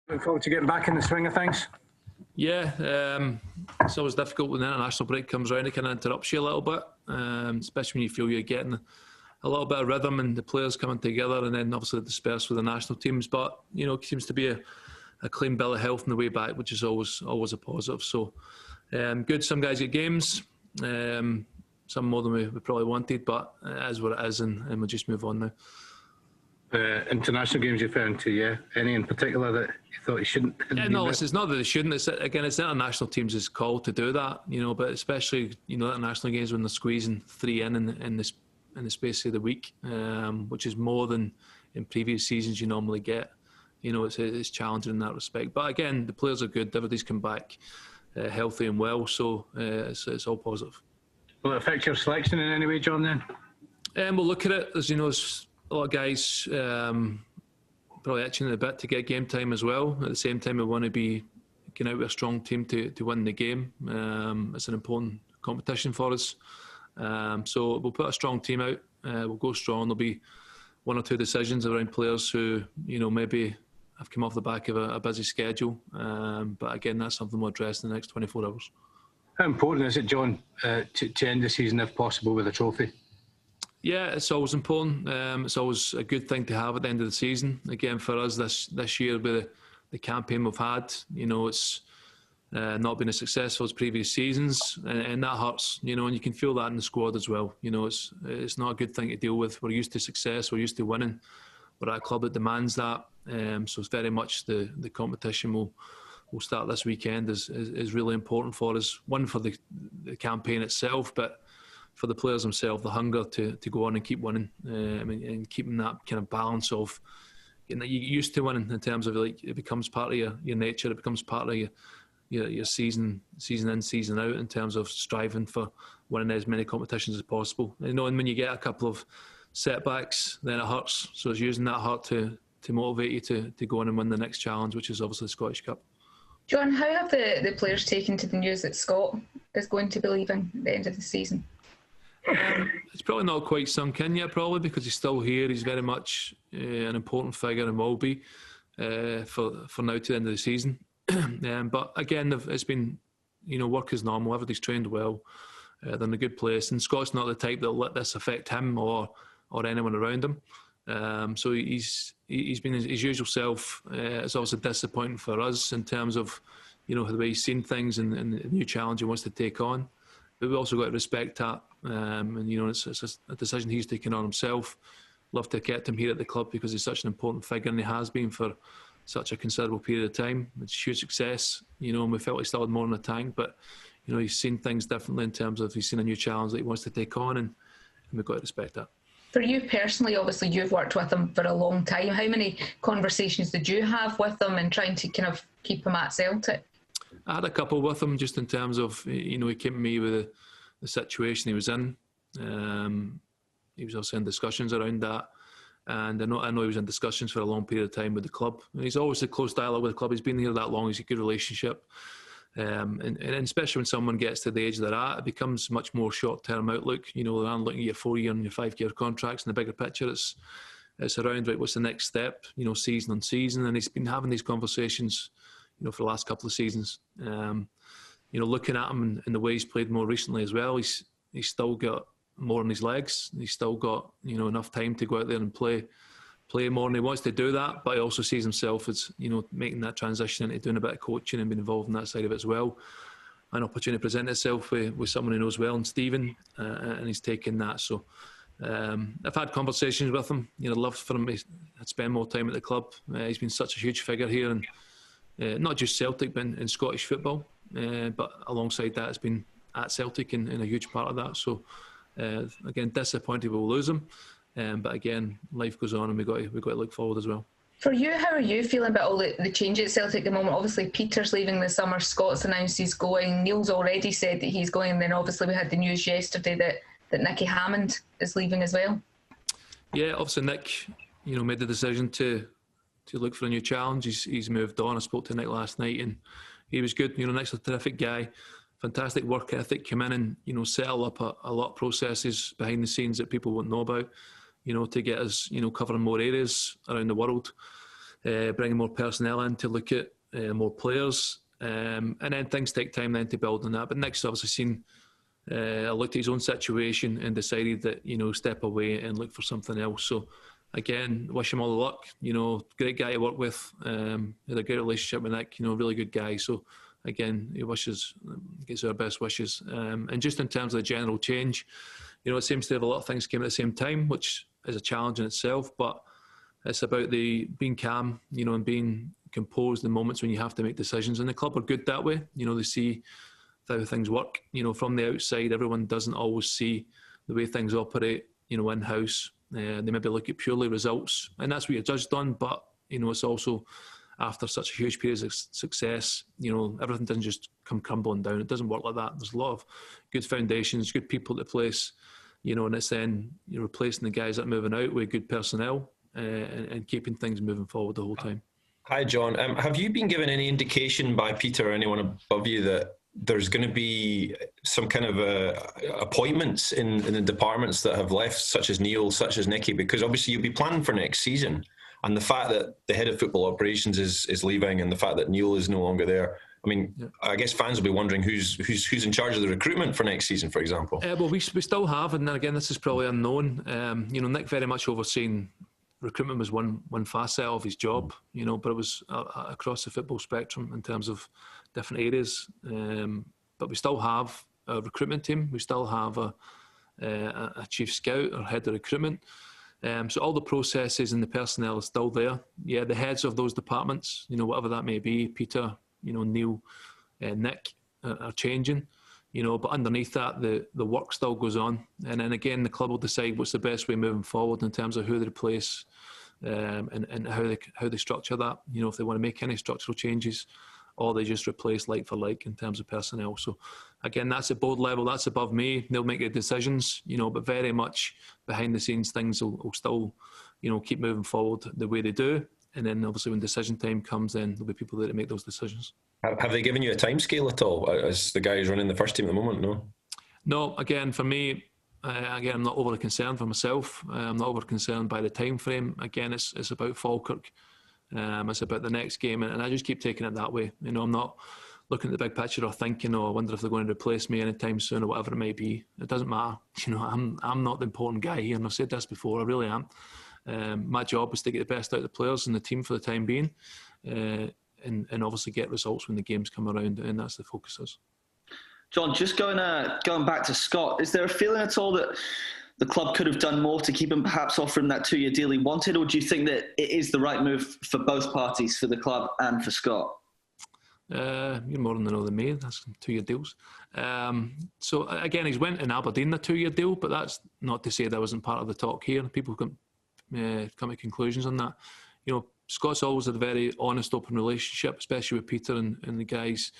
Looking forward to getting back in the swing of things. Yeah, it's always difficult when the international break comes around. It kind of interrupts you a little bit, especially when you feel you're getting a little bit of rhythm and the players coming together, and then obviously dispersed with the national teams. But it seems to be a clean bill of health on the way back, which is always a positive. So good. Some guys get games, some more than we probably wanted, but it is what it is, and we'll just move on now. International games you're referring to, yeah? Any in particular that you thought you shouldn't? Yeah, no, it's not that they shouldn't. It's international teams' call to do that, but especially, international games when they're squeezing 3 in the space of the week, which is more than in previous seasons you normally get. It's challenging in that respect. But again, the players are good. Everybody's come back healthy and well, so it's all positive. Will it affect your selection in any way, John, then? We'll look at it. As you know, there's a lot of guys probably itching a bit to get game time as well. At the same time, we want to be getting out with a strong team to win the game. It's an important competition for us. So we'll put a strong team out. We'll go strong. There'll be 1 or 2 decisions around players who, maybe have come off the back of a busy schedule. But again, that's something we'll address in the next 24 hours. How important is it, John, to end the season, if possible, with a trophy? Yeah, it's always important. It's always a good thing to have at the end of the season. Again, for us this year with the campaign we've had, it's not been as successful as previous seasons, and that hurts. And you can feel that in the squad as well. It's not a good thing to deal with. We're used to success. We're used to winning. We're at a club that demands that. So it's very much the competition we'll start this weekend is really important for us. One, for the campaign itself, but for the players themselves, the hunger to go on and keep winning, and keeping that kind of balance of getting that you get used to winning, in terms of it becomes part of your nature, it becomes part of your season in, season out, in terms of striving for winning as many competitions as possible. And when you get a couple of setbacks, then it hurts. So it's using that hurt to motivate you to go on and win the next challenge, which is obviously the Scottish Cup. John, how have the players taken to the news that Scott is going to be leaving at the end of the season? It's probably not quite sunk in yet, probably, because he's still here. He's very much an important figure and will be for now to the end of the season. But again, it's been, work is normal. Everybody's trained well. They're in a good place. And Scott's not the type that'll let this affect him or anyone around him. So he's been his usual self. It's also disappointing for us in terms of, the way he's seen things and the new challenge he wants to take on. But we've also got to respect that. And, it's a decision he's taken on himself. Love to have kept him here at the club because he's such an important figure, and he has been for such a considerable period of time. It's a huge success, and we felt he still had more in the tank. But, he's seen things differently in terms of he's seen a new challenge that he wants to take on, and we've got to respect that. For you personally, obviously you've worked with him for a long time. How many conversations did you have with him and trying to kind of keep him at Celtic? I had a couple with him, just in terms of, he came to me with the situation he was in. He was also in discussions around that. And I know he was in discussions for a long period of time with the club. And he's always a close dialogue with the club. He's been here that long. He's a good relationship. And especially when someone gets to the age they're at, it becomes much more short-term outlook. They're looking at your 4-year and your 5-year contracts, and the bigger picture, it's around, right, what's the next step, season on season. And he's been having these conversations, for the last couple of seasons. Looking at him and the way he's played more recently as well, he's still got more on his legs. He's still got, enough time to go out there and play more, and he wants to do that, but he also sees himself as, making that transition into doing a bit of coaching and being involved in that side of it as well. An opportunity to present itself with someone he knows well, and Stephen, and he's taken that. So I've had conversations with him. Loved for him to spend more time at the club. He's been such a huge figure here, and not just Celtic, but in Scottish football. But alongside that, it's been at Celtic and a huge part of that. So again, disappointed we'll lose him. But again, life goes on, and we've got to look forward as well. For you, how are you feeling about all the change at Celtic at the moment? Obviously, Peter's leaving this summer. Scott's announced he's going. Neil's already said that he's going. And then obviously we had the news yesterday that Nicky Hammond is leaving as well. Yeah, obviously Nick, made the decision to look for a new challenge. He's moved on. I spoke to Nick last night, and he was good. Nick's a terrific guy. Fantastic work ethic. Come in and settle up a lot of processes behind the scenes that people won't know about. To get us, covering more areas around the world. bringing more personnel in to look at more players. And then things take time then to build on that. But Nick's obviously seen, looked at his own situation and decided that, step away and look for something else. So again, wish him all the luck. Great guy to work with. Had a great relationship with Nick, really good guy. So again, he gives our best wishes. And just in terms of the general change, it seems to have a lot of things came at the same time, which is a challenge in itself, but it's about being calm, and being composed in moments when you have to make decisions. And the club are good that way. They see how things work. From the outside, everyone doesn't always see the way things operate, in-house. They maybe look at purely results, and that's what you're judged on. But, it's also after such a huge period of success, everything doesn't just come crumbling down. It doesn't work like that. There's a lot of good foundations, good people to place, and it's then replacing the guys that are moving out with good personnel and keeping things moving forward the whole time. Hi, John. Have you been given any indication by Peter or anyone above you that there's going to be some kind of appointments in the departments that have left, such as Neil, such as Nicky? Because obviously you'll be planning for next season. And the fact that the head of football operations is leaving and the fact that Neil is no longer there, I mean, yeah. I guess fans will be wondering who's in charge of the recruitment for next season, for example. Well, we still have, and again, this is probably unknown. Nick very much overseeing recruitment was one facet of his job, but it was across the football spectrum in terms of different areas. But we still have a recruitment team. We still have a chief scout or head of recruitment. So all the processes and the personnel are still there. Yeah, the heads of those departments, whatever that may be, Peter, Neil, Nick, are changing. But underneath that, the work still goes on. And then again, the club will decide what's the best way moving forward in terms of who they replace and how they structure that. If they want to make any structural changes, or they just replace like for like in terms of personnel. So again, that's at board level, that's above me. They'll make the decisions, but very much behind the scenes things will still, keep moving forward the way they do. And then obviously when decision time comes, then there'll be people there to make those decisions. Have they given you a timescale at all as the guy who's running the first team at the moment? No, again, for me, I'm not overly concerned for myself. I'm not overly concerned by the time frame. Again, it's about Falkirk. It's about the next game, and I just keep taking it that way. I'm not looking at the big picture or thinking, I wonder if they're going to replace me anytime soon or whatever it may be. It doesn't matter. I'm not the important guy here, and I've said this before. I really am. My job is to get the best out of the players and the team for the time being, and obviously get results when the games come around, and that's the focus is. John, just going back to Scott, is there a feeling at all that the club could have done more to keep him, perhaps offer him that 2-year deal he wanted, or do you think that it is the right move for both parties, for the club and for Scott? You're more in the know than me. That's 2-year deals. So again, he's went in Aberdeen a 2-year deal, but that's not to say that wasn't part of the talk here. People can come to conclusions on that. Scott's always had a very honest, open relationship, especially with Peter and the guys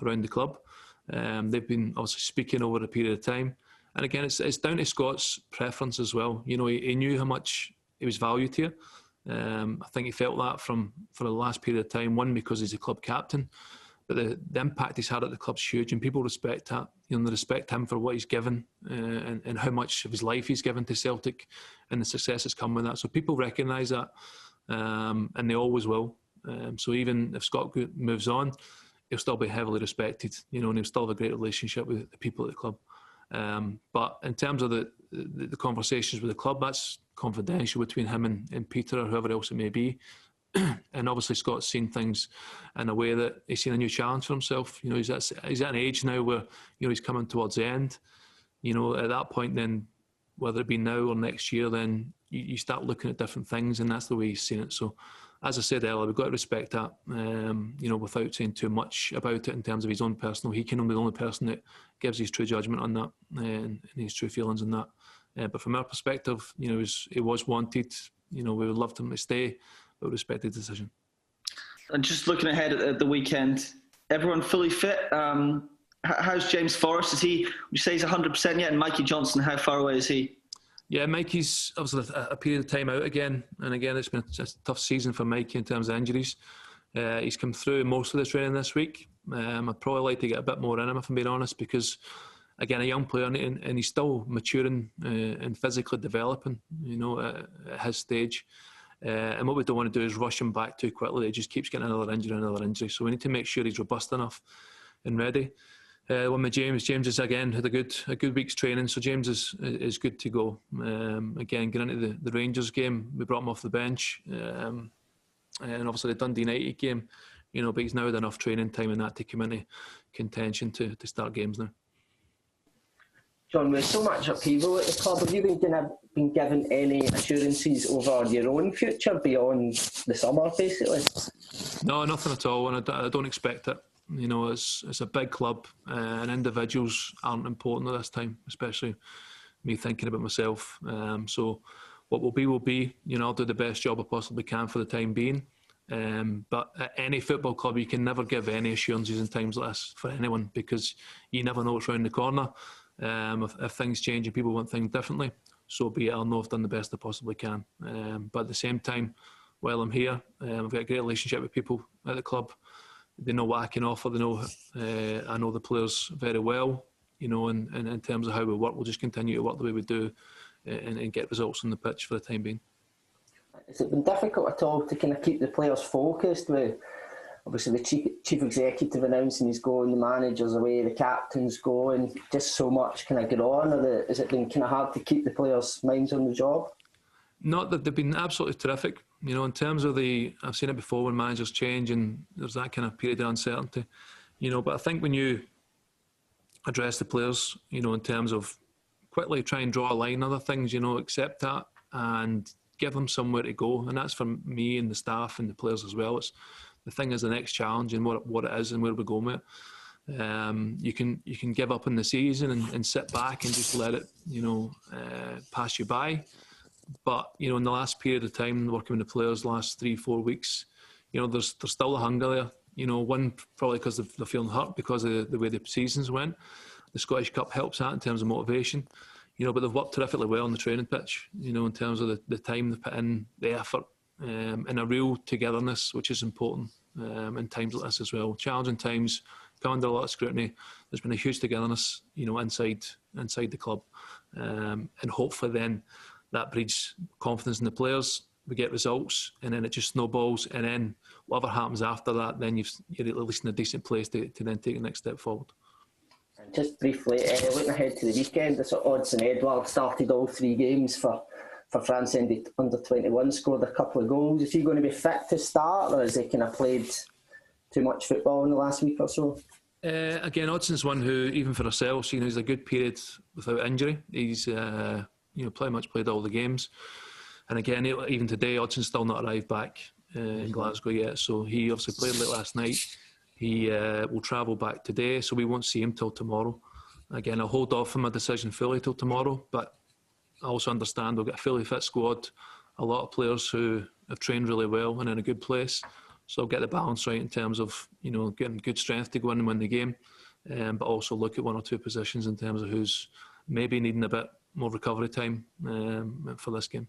around the club. They've been obviously speaking over a period of time. And again, it's down to Scott's preference as well. He knew how much he was valued here. I think he felt that for the last period of time. One, because he's a club captain, but the impact he's had at the club's huge, and people respect that. They respect him for what he's given and how much of his life he's given to Celtic, and the success that's come with that. So people recognise that, and they always will. So even if Scott moves on, he'll still be heavily respected. And he'll still have a great relationship with the people at the club. But in terms of the conversations with the club, that's confidential between him and Peter or whoever else it may be. And obviously Scott's seen things in a way that he's seen a new challenge for himself. He's at an age now where he's coming towards the end. At that point, then whether it be now or next year, then you start looking at different things, and that's the way he's seen it. So, as I said earlier, we've got to respect that, without saying too much about it in terms of his own personal. He can be the only person that gives his true judgment on that and his true feelings on that. But from our perspective, he was wanted. We would love him to stay, but we respect the decision. And just looking ahead at the weekend, everyone fully fit? How's James Forrest? Would you say he's 100% yet? And Mikey Johnson, how far away is he? Yeah, Mikey's obviously a period of time out again. And again, it's been a tough season for Mikey in terms of injuries. He's come through most of the training this week. I'd probably like to get a bit more in him, if I'm being honest, because, again, a young player, and he's still maturing and physically developing, at his stage. And what we don't want to do is rush him back too quickly. He just keeps getting another injury. So we need to make sure he's robust enough and ready. One with James has again had a good week's training, so James is good to go. Again, getting into the Rangers game, we brought him off the bench, and obviously the Dundee United game, but he's now had enough training time in that to come into contention to start games now. John, with so much upheaval at the club, have you been given any assurances over your own future beyond the summer, basically? No, nothing at all, and I don't expect it. It's a big club, and individuals aren't important at this time, especially me thinking about myself. So what will be. I'll do the best job I possibly can for the time being. But at any football club, you can never give any assurances in times like this for anyone, because you never know what's round the corner. If things change and people want things differently, so be it. I'll know I've done the best I possibly can. But at the same time, while I'm here, I've got a great relationship with people at the club. They know what I can offer. They know I know the players very well. And in terms of how we work, we'll just continue to work the way we do and get results on the pitch for the time being. Has it been difficult at all to kind of keep the players focused with, obviously, the chief executive announcing he's going, the manager's away, the captain's going, just so much kind of going on? Or has it been kind of hard to keep the players' minds on the job? Not that they've been absolutely terrific. In terms of I've seen it before when managers change and there's that kind of period of uncertainty. But I think when you address the players, in terms of quickly try and draw a line, other things, accept that and give them somewhere to go. And that's for me and the staff and the players as well. The thing is the next challenge and what it is and where we're going with it. You can give up in the season and sit back and just let it, pass you by. But, in the last period of time, working with the players, the last 3-4 weeks, there's still a hunger there. One, probably because they're feeling hurt because of the way the seasons went. The Scottish Cup helps that in terms of motivation. But they've worked terrifically well on the training pitch, in terms of the time they put in, the effort, and a real togetherness, which is important in times like this as well. Challenging times, come under a lot of scrutiny. There's been a huge togetherness, inside the club. And hopefully then that breeds confidence in the players. We get results, and then it just snowballs. And then whatever happens after that, then you're at least in a decent place to then take the next step forward. And just briefly, looking ahead to the weekend, the sort of Odsonne Edouard started all 3 games for France under 21, scored a couple of goals. Is he going to be fit to start, or has he kind of played too much football in the last week or so? Again, Odsonne's one who, even for ourselves, he's a good period without injury. He's pretty much played all the games. And again, even today, Odsonne's still not arrived back in Glasgow yet. So he obviously played late last night. He will travel back today, so we won't see him till tomorrow. Again, I'll hold off on my decision fully till tomorrow, but I also understand we'll get a fully fit squad, a lot of players who have trained really well and in a good place. So I'll get the balance right in terms of, getting good strength to go in and win the game, but also look at 1 or 2 positions in terms of who's maybe needing a bit more recovery time for this game.